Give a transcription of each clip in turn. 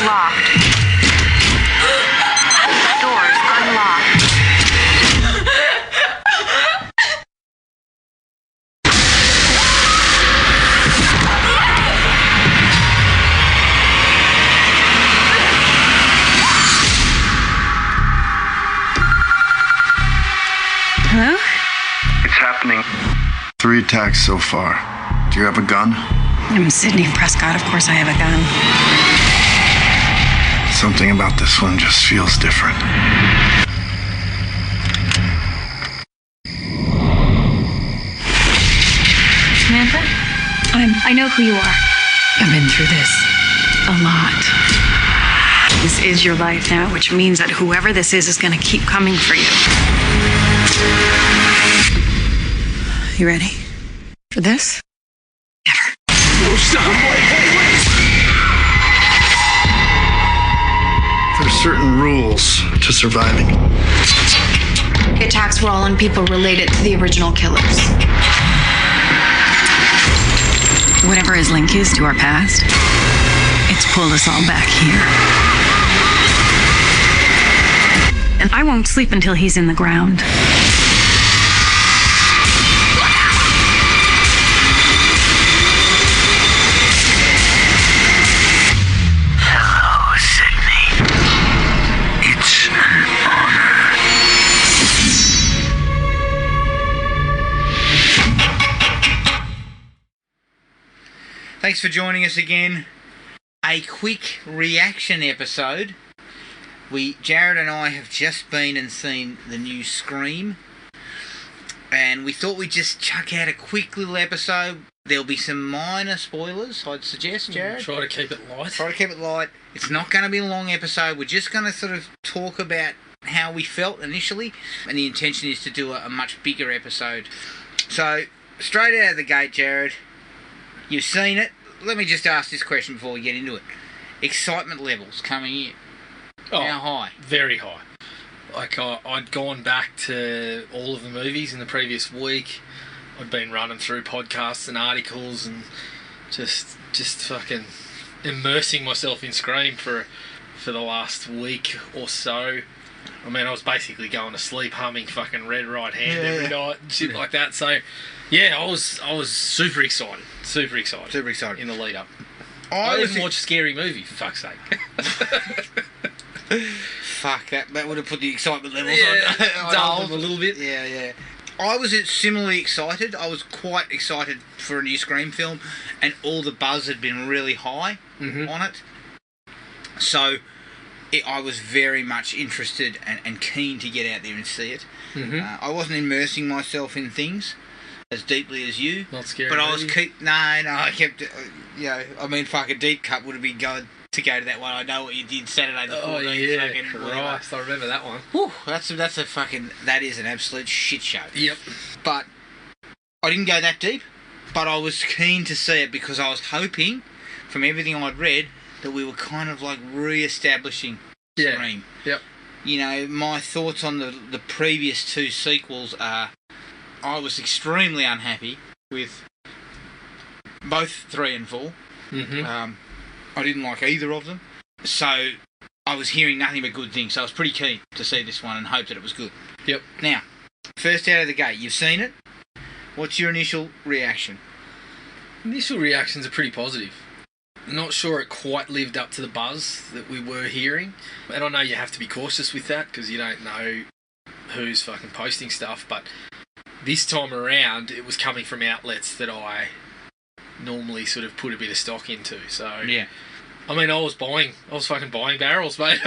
locked. Doors unlocked. Hello? It's happening. 3 attacks so far. Do you have a gun? I'm Sydney Prescott. Of course I have a gun. Something about this one just feels different. Samantha? I know who you are. I've been through this a lot. This is your life now, which means that whoever this is going to keep coming for you. You ready for this? Never. No, stop. Wait. There's certain rules to surviving. The attacks were all on people related to the original killers. Whatever his link is to our past, it's pulled us all back here. And I won't sleep until he's in the ground. Hello, Sydney. It's an honor. Thanks for joining us again. A quick reaction episode. Jared and I have just been and seen the new Scream, and we thought we'd just chuck out a quick little episode. There'll be some minor spoilers, I'd suggest, Jared. Try to keep it light. Try to keep it light. It's not going to be a long episode. We're just going to sort of talk about how we felt initially, and the intention is to do a much bigger episode. So, straight out of the gate, Jared, you've seen it. Let me just ask this question before we get into it. Excitement levels coming in. Oh, How high? Very high. Like, I'd gone back to all of the movies in the previous week. I'd been running through podcasts and articles and just fucking immersing myself in Scream for the last week or so. I mean, I was basically going to sleep humming fucking Red Right Hand every night and shit like that. So, yeah, I was super excited. Super excited in the lead up. I didn't watch a scary movie, for fuck's sake. Fuck, that would have put the excitement levels on dulled hold them a little bit. Yeah. I was similarly excited. I was quite excited for a new Scream film, and all the buzz had been really high on it. So I was very much interested and keen to get out there and see it. I wasn't immersing myself in things as deeply as you. Not scary. But I was I kept, I mean, fuck, a deep cut would have been going to go to that one. I know what you did Saturday the 14th. Oh, yeah, fucking Christ, I remember that one. Whew, that's a fucking, that is an absolute shit show. Yep. But I didn't go that deep, but I was keen to see it because I was hoping, from everything I'd read, that we were kind of like re-establishing Scream. Yep. You know, my thoughts on the previous 2 sequels are, I was extremely unhappy with both 3 and 4. I didn't like either of them. So I was hearing nothing but good things. So I was pretty keen to see this one and hope that it was good. Yep. Now, first out of the gate, you've seen it. What's your initial reaction? Initial reactions are pretty positive. Not sure it quite lived up to the buzz that we were hearing. And I know you have to be cautious with that because you don't know who's fucking posting stuff, but this time around it was coming from outlets that I normally sort of put a bit of stock into. So Yeah. I mean, I was fucking buying barrels, mate.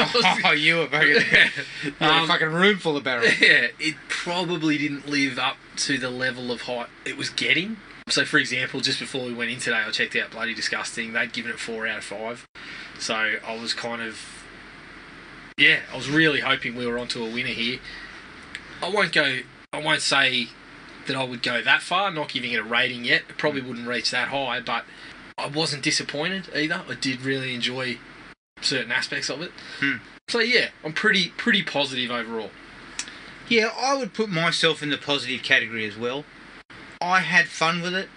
You were fucking... You had a fucking room full of barrels. Yeah, it probably didn't live up to the level of hype it was getting. So, for example, just before we went in today, I checked out Bloody Disgusting. They'd given it 4 out of 5. So, I was kind of... Yeah, I was really hoping we were onto a winner here. I won't say that I would go that far, not giving it a rating yet. It probably wouldn't reach that high, but I wasn't disappointed either. I did really enjoy certain aspects of it. So, yeah, I'm pretty positive overall. Yeah, I would put myself in the positive category as well. I had fun with it.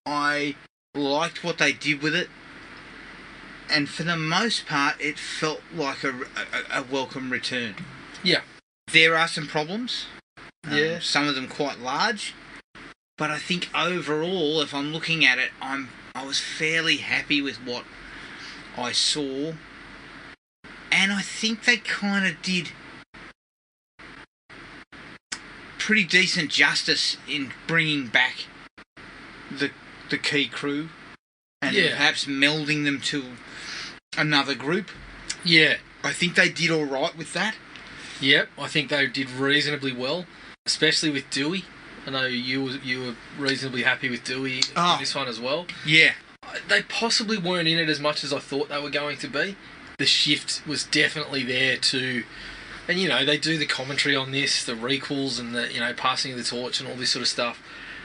I liked what they did with it. and for the most part, it felt like a welcome return. Yeah. There are some problems. Yeah. Some of them quite large. But I think overall, if I'm looking at it, I was fairly happy with what I saw. And I think they kind of did pretty decent justice in bringing back the key crew and perhaps melding them to another group. Yeah. I think they did all right with that. Yep, I think they did reasonably well, especially with Dewey. I know you were reasonably happy with Dewey in this one as well. Yeah. They possibly weren't in it as much as I thought they were going to be. The shift was definitely there too. And, they do the commentary on this, the requels and the, passing of the torch and all this sort of stuff.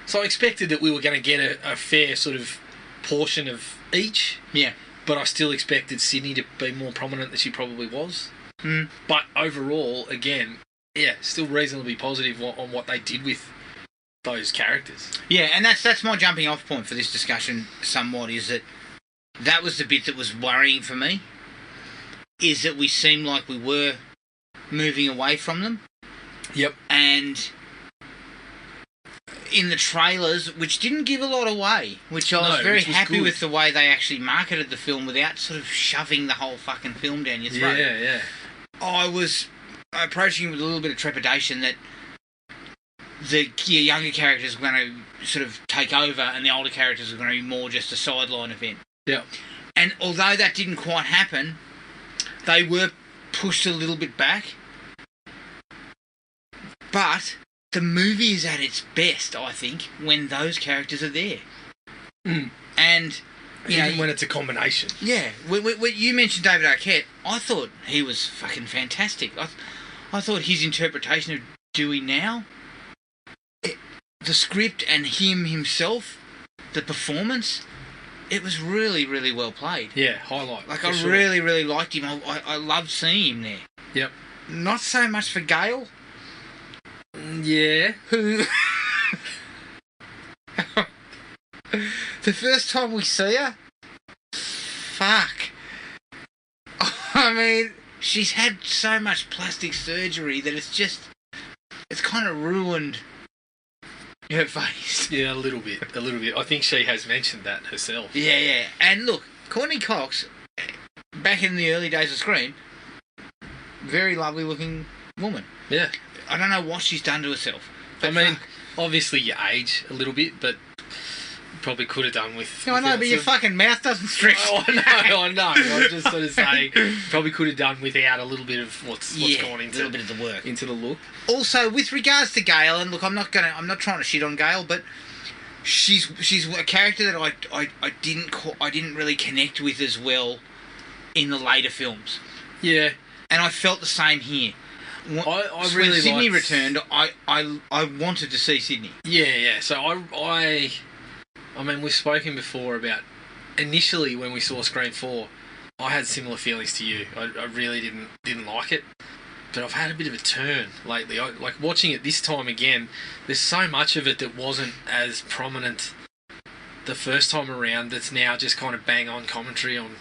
So I expected that we were going to get a fair sort of portion of each. Yeah. But I still expected Sydney to be more prominent than she probably was. Mm. But overall, again, still reasonably positive on what they did with those characters. Yeah, and that's my jumping off point for this discussion somewhat, is that was the bit that was worrying for me, is that we seemed like we were moving away from them. Yep. And in the trailers, which didn't give a lot away, which I was very happy with the way they actually marketed the film without sort of shoving the whole fucking film down your throat. Yeah. I was approaching it with a little bit of trepidation that the younger characters were going to sort of take over and the older characters were going to be more just a sideline event. Yeah. And although that didn't quite happen, they were pushed a little bit back. But the movie is at its best, I think, when those characters are there. Mm. And even when it's a combination. Yeah. When you mentioned David Arquette, I thought he was fucking fantastic. I thought his interpretation of Dewey now, the script and him himself, the performance, it was really, really well played. Yeah, highlight. Like, I really, really liked him. I loved seeing him there. Yep. Not so much for Gail. Yeah. Who... the first time we see her, fuck. I mean, she's had so much plastic surgery that it's kind of ruined her face. Yeah, a little bit. I think she has mentioned that herself. Yeah. And look, Courtney Cox, back in the early days of Scream, very lovely looking woman. Yeah. I don't know what she's done to herself. I mean, obviously you age a little bit, but probably could have done with... No, I know, but your fucking mouth doesn't stretch. Oh, I know. I was just sort of saying, probably could have done without a little bit of what's gone into... a little bit of the work. Into the look. Also, with regards to Gail, and look, I'm not trying to shit on Gail, but she's a character that I didn't really connect with as well in the later films. Yeah. And I felt the same here. I really when Sydney liked... returned, I wanted to see Sydney. Yeah. So I mean, we've spoken before about initially when we saw Scream 4, I had similar feelings to you. I really didn't like it, but I've had a bit of a turn lately. Like watching it this time again, there's so much of it that wasn't as prominent the first time around. That's now just kind of bang on commentary on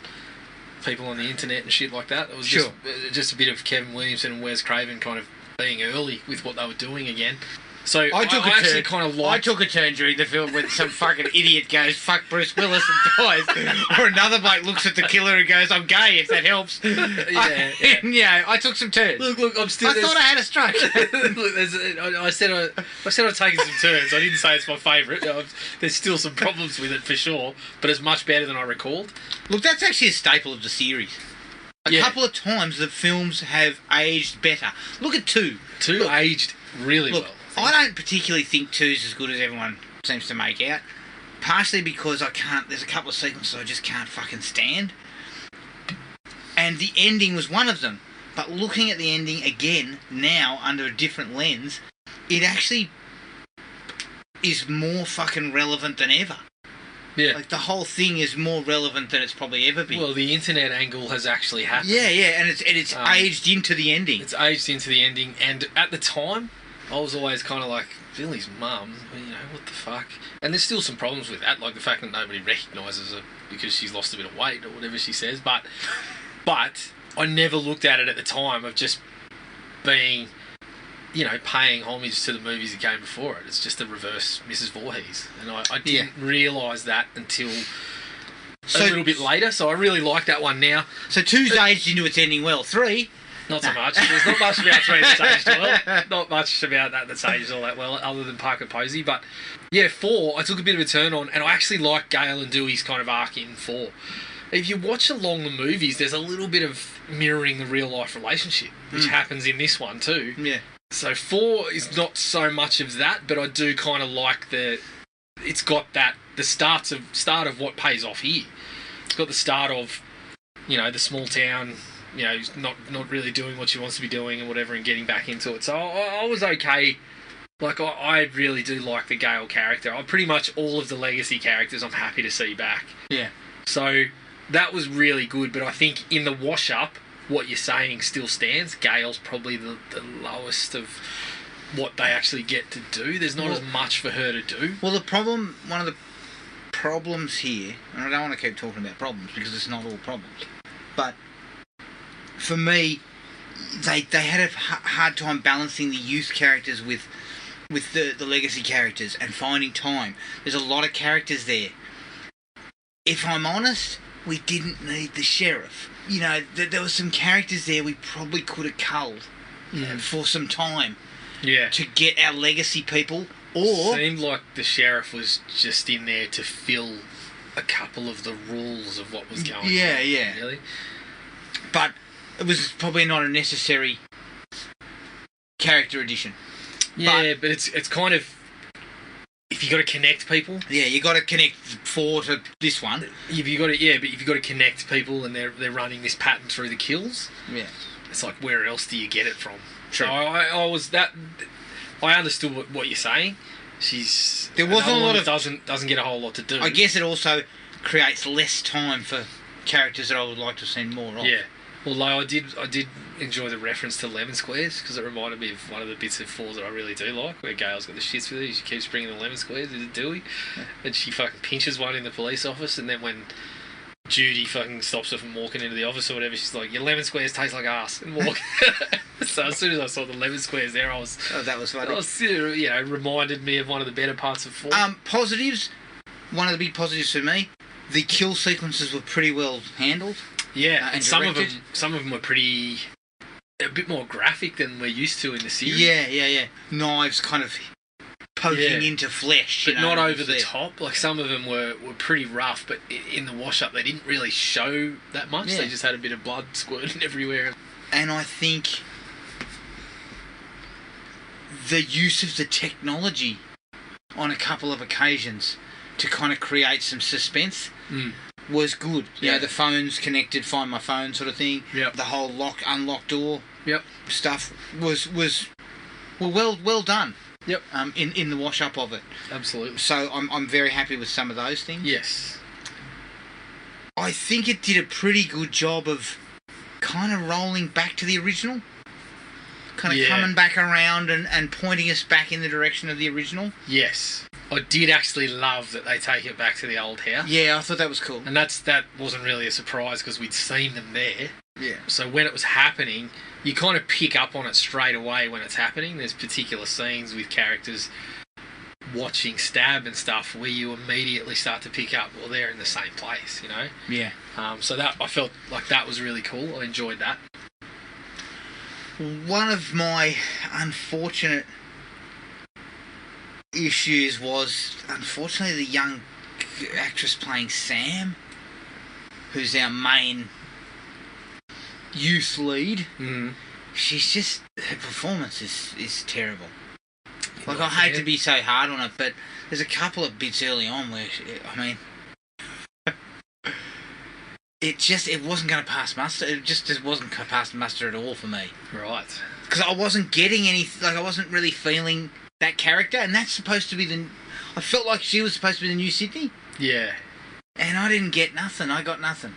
people on the internet and shit like that. It was just a bit of Kevin Williamson and Wes Craven kind of being early with what they were doing again. So I actually kind of liked... I took a turn during the film when some fucking idiot goes, fuck Bruce Willis, and dies. Or another bloke looks at the killer and goes, I'm gay, if that helps. Yeah, I took some turns. Look, I'm still... I thought I had a stroke. Look, I said I'd taken some turns. I didn't say it's my favourite. There's still some problems with it for sure, but it's much better than I recalled. Look, that's actually a staple of the series. A couple of times the films have aged better. Look at 2. 2 aged really well. I don't particularly think 2's as good as everyone seems to make out. Partially because there's a couple of sequences I just can't fucking stand. And the ending was one of them. But looking at the ending again, now, under a different lens, it actually is more fucking relevant than ever. Yeah. Like, the whole thing is more relevant than it's probably ever been. Well, the internet angle has actually happened. Yeah, and it's aged into the ending. It's aged into the ending, and at the time, I was always kind of like, Billy's mum, what the fuck? And there's still some problems with that, like the fact that nobody recognises her because she's lost a bit of weight or whatever she says. But I never looked at it at the time of just being, paying homage to the movies that came before it. It's just a reverse Mrs. Voorhees. And I didn't realise that until a little bit later, so I really like that one now. So 2's aged into its ending well. 3... Not so much. There's not much about 3 that's aged well. Not much about that's aged all that well, other than Parker Posey. But, 4, I took a bit of a turn on, and I actually like Gale and Dewey's kind of arc in 4. If you watch along the movies, there's a little bit of mirroring the real-life relationship, which happens in this one too. Yeah. So 4 is not so much of that, but I do kind of like it's got the start of what pays off here. It's got the start of, the small town, not really doing what she wants to be doing and whatever, and getting back into it. So I was okay. Like, I really do like the Gale character. Pretty much all of the legacy characters I'm happy to see back. Yeah. So that was really good, but I think in the wash-up, what you're saying still stands. Gale's probably the lowest of what they actually get to do. There's not as much for her to do. Well, one of the problems here, and I don't want to keep talking about problems because it's not all problems, but for me, they had a hard time balancing the youth characters with the legacy characters and finding time. There's a lot of characters there. If I'm honest, we didn't need the sheriff. There were some characters there we probably could have culled for some time to get our legacy people. Or seemed like the sheriff was just in there to fill a couple of the rules of what was going on. Yeah. Really? But it was probably not a necessary character addition. Yeah, but it's kind of, if you got to connect people. Yeah, you got to connect 4 to this one. But if you got to connect people and they're running this pattern through the kills. Yeah. It's like, where else do you get it from? True. So I understood what you're saying. There wasn't a lot of doesn't get a whole lot to do. I guess it also creates less time for characters that I would like to have seen more of. Yeah. Although I did enjoy the reference to lemon squares because it reminded me of one of the bits of 4 that I really do like, where Gale's got the shits with her. She keeps bringing the lemon squares into Dewey, and she fucking pinches one in the police office, and then when Judy fucking stops her from walking into the office or whatever, she's like, "Your lemon squares taste like ass," and walk. So as soon as I saw the lemon squares there, I was... Oh, that was funny. Reminded me of one of the better parts of 4. Positives. One of the big positives for me, the kill sequences were pretty well handled. Yeah, and some of directed. them were a bit more graphic than we're used to in the series. Yeah. Knives kind of poking into flesh, but not over the top. Like, some of them were pretty rough, but in the wash up they didn't really show that much. Yeah. They just had a bit of blood squirting everywhere. And I think the use of the technology on a couple of occasions to kind of create some suspense was good. Yeah. The phones connected, find my phone sort of thing. Yep. The whole unlock door stuff was well done. Yep. In the wash up of it. Absolutely. So I'm very happy with some of those things. Yes. I think it did a pretty good job of kind of rolling back to the original. Kind of coming back around and pointing us back in the direction of the original. Yes. I did actually love that they take it back to the old house. Yeah, I thought that was cool. And that wasn't really a surprise because we'd seen them there. Yeah. So when it was happening, you kind of pick up on it straight away when it's happening. There's particular scenes with characters watching Stab and stuff where you immediately start to pick up, well, they're in the same place, Yeah. So that, I felt like that was really cool. I enjoyed that. One of my unfortunate issues was, unfortunately, the young actress playing Sam, who's our main youth lead. She's just, her performance is terrible. Like, I hate to be so hard on it, but there's a couple of bits early on where it wasn't going to pass muster. It just wasn't going to pass muster at all for me. Right. Because I wasn't getting I wasn't really feeling that character, and that's supposed to be I felt like she was supposed to be the new Sydney. Yeah. And I didn't get nothing. I got nothing.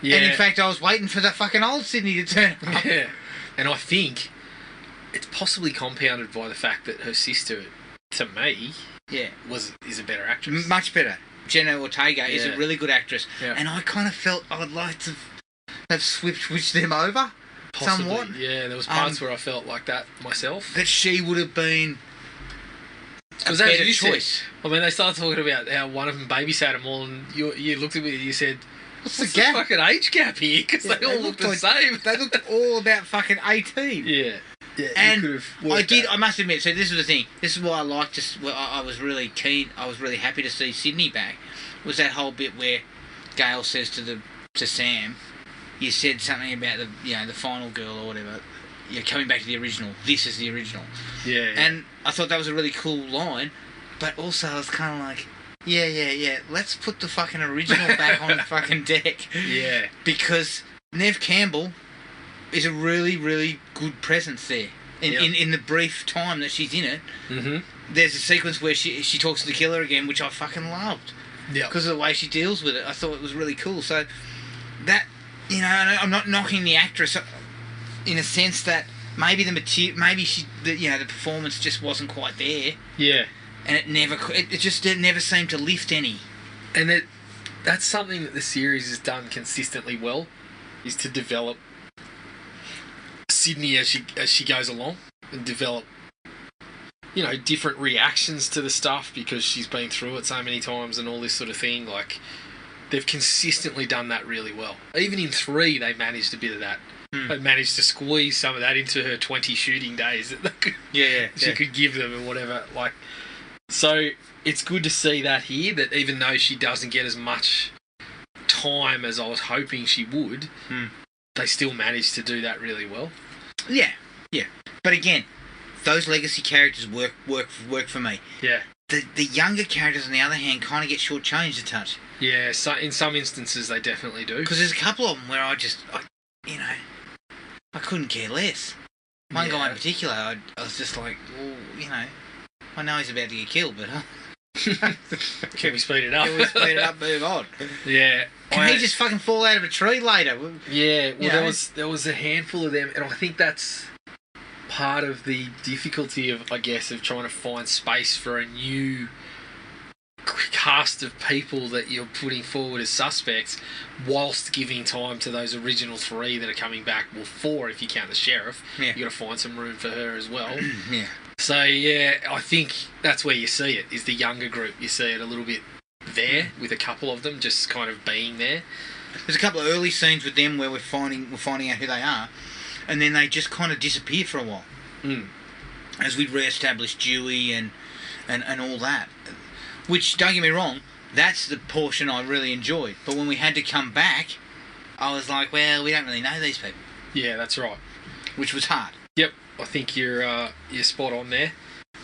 Yeah. And in fact, I was waiting for the fucking old Sydney to turn up. Yeah. And I think it's possibly compounded by the fact that her sister, to me, Yeah. is a better actress. Much better. Jenna Ortega is Yeah. a really good actress. Yeah. And I kind of felt I'd like to have switched them over Possibly, somewhat. yeah. There was parts where I felt like that myself. That she would have been a Because as better you choice. said, I mean, they started talking about how one of them babysat them all, and you looked at me and you said, What's "What's the gap?" fucking age gap here?" Because Yeah, they all looked the like- same. They looked all about fucking 18. Yeah. Yeah, And you could have I worked did. that. I must admit. So this is the thing. This is why I liked. I was really keen. I was really happy to see Sydney back. Was that whole bit where Gail says to Sam, "You said something about the final girl or whatever. You're coming back to the original. This is the original." Yeah. And I thought that was a really cool line. But also I was kind of like, yeah. Let's put the fucking original back on the fucking deck. yeah. Because Neve Campbell is a really, really good presence there. In the brief time that she's in it, Mm-hmm. there's a sequence where she talks to the killer again, which I fucking loved. Yeah. Because of the way she deals with it. I thought it was really cool. So, that, and I'm not knocking the actress in a sense that maybe the performance just wasn't quite there. Yeah. And it just never seemed to lift any. And that's something that the series has done consistently well, is to develop Sydney as she goes along and develop, different reactions to the stuff because she's been through it so many times and all this sort of thing. Like, they've consistently done that really well. Even in 3, they managed a bit of that. They managed to squeeze some of that into her 20 shooting days that they could, she could give them and whatever. Like, so it's good to see that here, that even though she doesn't get as much time as I was hoping she would, they still managed to do that really well. Yeah. But again, those legacy characters work for me. Yeah. The younger characters, on the other hand, kind of get shortchanged a touch. Yeah, so in some instances they definitely do. Because there's a couple of them where I couldn't care less. One guy in particular, I was just like, well, I know he's about to get killed, but Can we speed it up? can we speed it up, move on? Yeah. Can he just fucking fall out of a tree later? Yeah, well, know? there was a handful of them, and I think that's part of the difficulty of trying to find space for a new cast of people that you're putting forward as suspects, whilst giving time to those original 3 that are coming back. Well, 4 if you count the sheriff. Yeah. You got to find some room for her as well. Yeah. So yeah, I think that's where you see it, is the younger group. You see it a little bit there with a couple of them just kind of being there. There's a couple of early scenes with them where we're finding out who they are, and then they just kind of disappear for a while as we re-establish Dewey and all that. Which, don't get me wrong, that's the portion I really enjoyed. But when we had to come back, I was like, well, we don't really know these people, Yeah, that's right. which was hard. Yep, I think you're spot on there.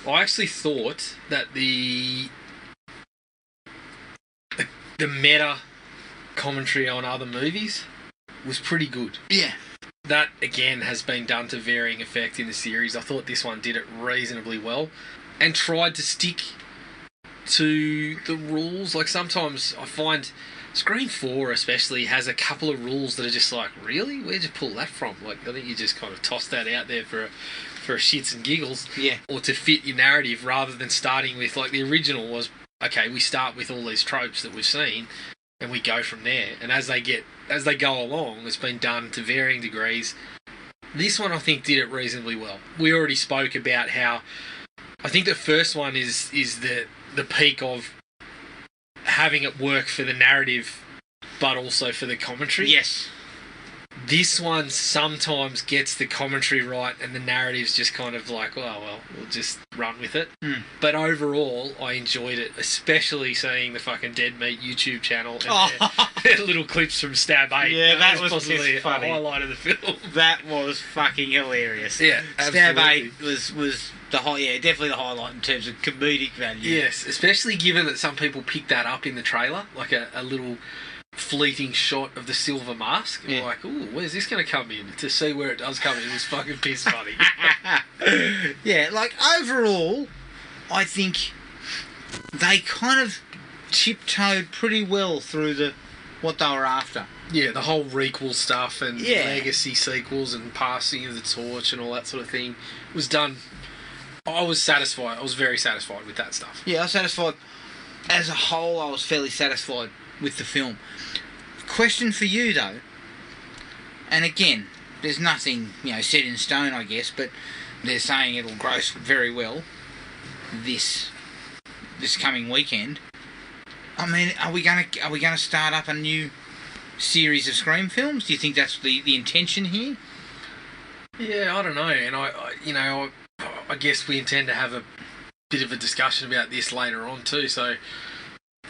I actually thought that the meta commentary on other movies was pretty good. Yeah. That, again, has been done to varying effect in the series. I thought this one did it reasonably well and tried to stick to the rules. Like, sometimes I find Scream 4 especially has a couple of rules that are just like, really? Where'd you pull that from? Like, I think you just kind of tossed that out there for shits and giggles. Yeah. Or to fit your narrative, rather than starting with, like, the original was, okay, we start with all these tropes that we've seen and we go from there. And as they go along, it's been done to varying degrees. This one, I think, did it reasonably well. We already spoke about how I think the first one is the peak of having it work for the narrative, but also for the commentary. Yes. This one sometimes gets the commentary right, and the narrative's just kind of like, oh, well, we'll just run with it. But overall, I enjoyed it, especially seeing the fucking Dead Meat YouTube channel and their little clips from Stab 8. Yeah, that was possibly just funny. a highlight of the film. That was fucking hilarious. Yeah, Stab absolutely. 8 was definitely the highlight in terms of comedic value. Yes, especially given that some people picked that up in the trailer, like a little fleeting shot of the silver mask. And Yeah. we're like, ooh, where's this going to come in? To see where it does come in, it was fucking piss funny. Yeah, like, overall, I think they kind of tiptoed pretty well through what they were after. Yeah, the whole requel stuff and Yeah. legacy sequels and passing of the torch and all that sort of thing was done. I was satisfied. I was very satisfied with that stuff. Yeah, I was satisfied. As a whole, I was fairly satisfied with the film. Question for you, though, and again, there's nothing, set in stone, I guess, but they're saying it'll gross very well this coming weekend. I mean, are we gonna start up a new series of Scream films? Do you think that's the intention here? Yeah, I don't know, and I guess we intend to have a bit of a discussion about this later on too. So,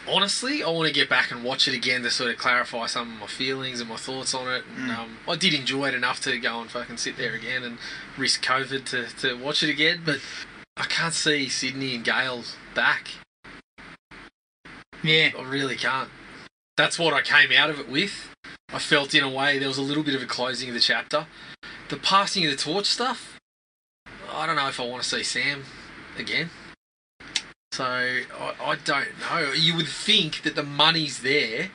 honestly, I want to get back and watch it again to sort of clarify some of my feelings and my thoughts on it. And, I did enjoy it enough to go and fucking sit there again and risk COVID to watch it again, but I can't see Sydney and Gale back. Yeah. I really can't. That's what I came out of it with. I felt, in a way, there was a little bit of a closing of the chapter. The passing of the torch stuff, I don't know if I want to see Sam again. So, I don't know. You would think that the money's there,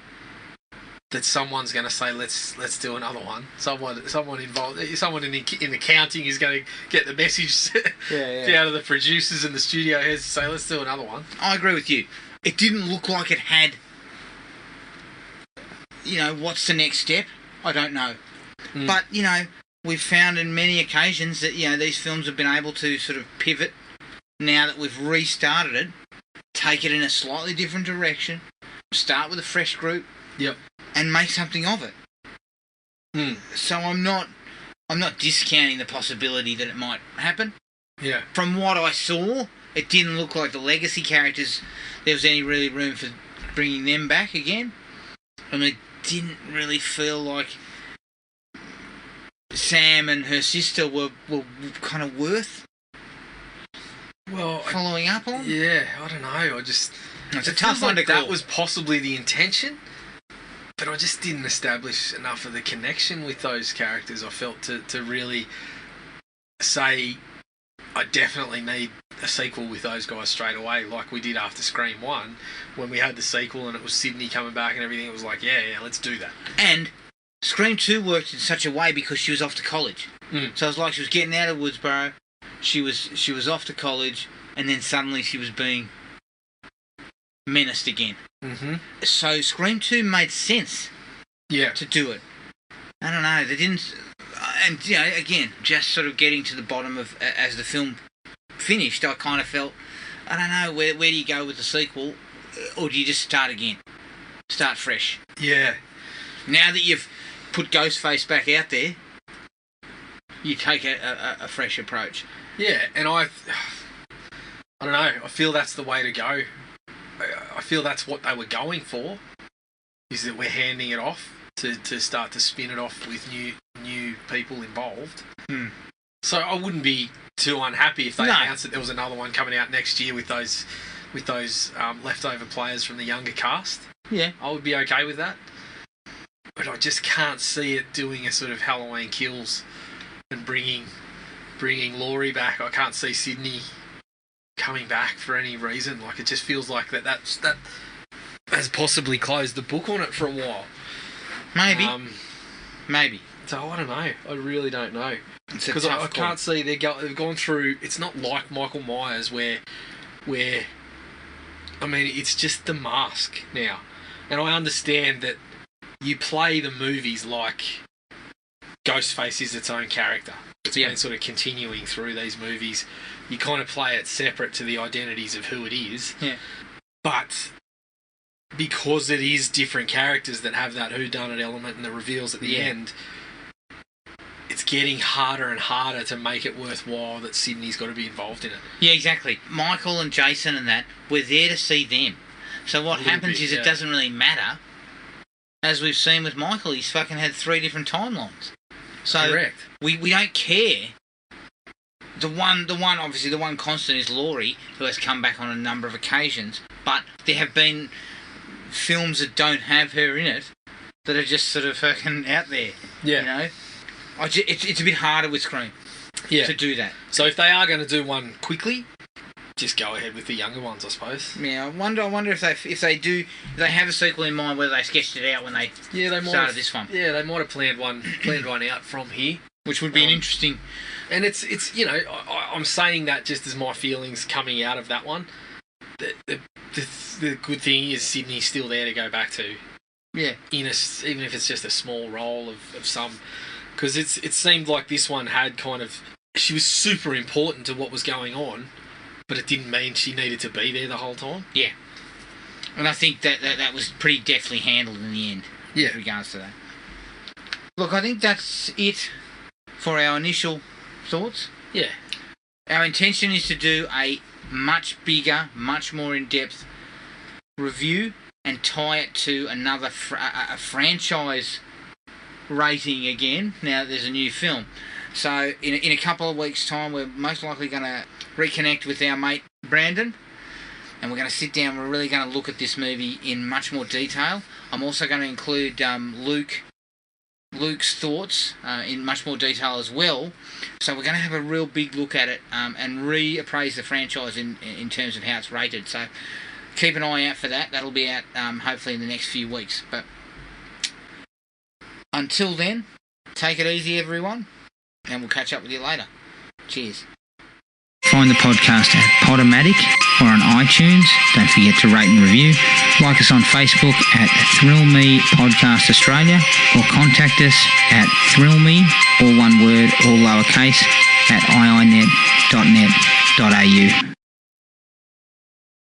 that someone's going to say, let's do another one. Someone involved, someone in accounting is going to get the message down to the producers and the studio heads to say, let's do another one. I agree with you. It didn't look like it had, what's the next step? I don't know. But, we've found in many occasions that, these films have been able to sort of pivot now that we've restarted it, take it in a slightly different direction, start with a fresh group, and make something of it. So I'm not discounting the possibility that it might happen. Yeah. From what I saw, it didn't look like the legacy characters, there was any really room for bringing them back again. And it didn't really feel like Sam and her sister were kind of worth following up on. Yeah, I don't know. It's a tough one to call. That was possibly the intention, but I just didn't establish enough of the connection with those characters. I felt to really say I definitely need a sequel with those guys straight away, like we did after Scream 1, when we had the sequel and it was Sydney coming back and everything. It was like, yeah, let's do that. And Scream 2 worked in such a way because she was off to college. So it was like she was getting out of Woodsboro, she was off to college, and then suddenly she was being menaced again. So Scream 2 made sense to do it. I don't know, they didn't... And, again, just sort of getting to the bottom of... As the film finished, I kind of felt, I don't know, where do you go with the sequel? Or do you just start again? Start fresh? Yeah. Now that you've put Ghostface back out there, you take a fresh approach. Yeah, and I don't know, I feel that's the way to go. I feel that's what they were going for, is that we're handing it off to start to spin it off with new people involved. So I wouldn't be too unhappy if they announced that there was another one coming out next year with those leftover players from the younger cast. Yeah, I would be okay with that. But I just can't see it doing a sort of Halloween Kills and bringing Laurie back. I can't see Sydney coming back for any reason. Like, it just feels like that has possibly closed the book on it for a while. Maybe. So I don't know. I really don't know. Because I can't see they've gone through. It's not like Michael Myers where I mean, it's just The Mask now, and I understand that you play the movies like Ghostface is its own character. It's been sort of continuing through these movies. You kind of play it separate to the identities of who it is. Yeah. But because it is different characters that have that whodunit element and the reveals at the end, it's getting harder and harder to make it worthwhile that Sydney's got to be involved in it. Yeah, exactly. Michael and Jason and that, we're there to see them. So what happens is it doesn't really matter. As we've seen with Michael, he's fucking had 3 different timelines. So correct. We don't care. The one constant is Laurie, who has come back on a number of occasions. But there have been films that don't have her in it that are just sort of fucking out there. Yeah. It's a bit harder with Scream to do that. So if they are going to do one quickly, just go ahead with the younger ones, I suppose. Yeah, I wonder if they have a sequel in mind, whether they sketched it out when they started this one. Yeah, they might have planned one out from here, which would be an interesting. And it's you know, I'm saying that just as my feelings coming out of that one. The good thing is Sydney's still there to go back to. Yeah. Even if it's just a small role of some, because it seemed like this one had kind of, she was super important to what was going on, but it didn't mean she needed to be there the whole time. Yeah. And I think that was pretty deftly handled in the end. Yeah. In regards to that. Look, I think that's it for our initial thoughts. Yeah. Our intention is to do a much bigger, much more in-depth review and tie it to another a franchise rating again. Now that there's a new film. So in a couple of weeks' time, we're most likely going to reconnect with our mate Brandon, and we're going to sit down. We're really going to look at this movie in much more detail. I'm also going to include Luke's thoughts in much more detail as well. So we're going to have a real big look at it and reappraise the franchise in terms of how it's rated. So keep an eye out for that. That'll be out hopefully in the next few weeks. But until then, take it easy, everyone, and we'll catch up with you later. Cheers. Find the podcast at Podomatic or on iTunes. Don't forget to rate and review. Like us on Facebook at Thrill Me Podcast Australia, or contact us at thrillme, all one word, all lowercase, at iinet.net.au.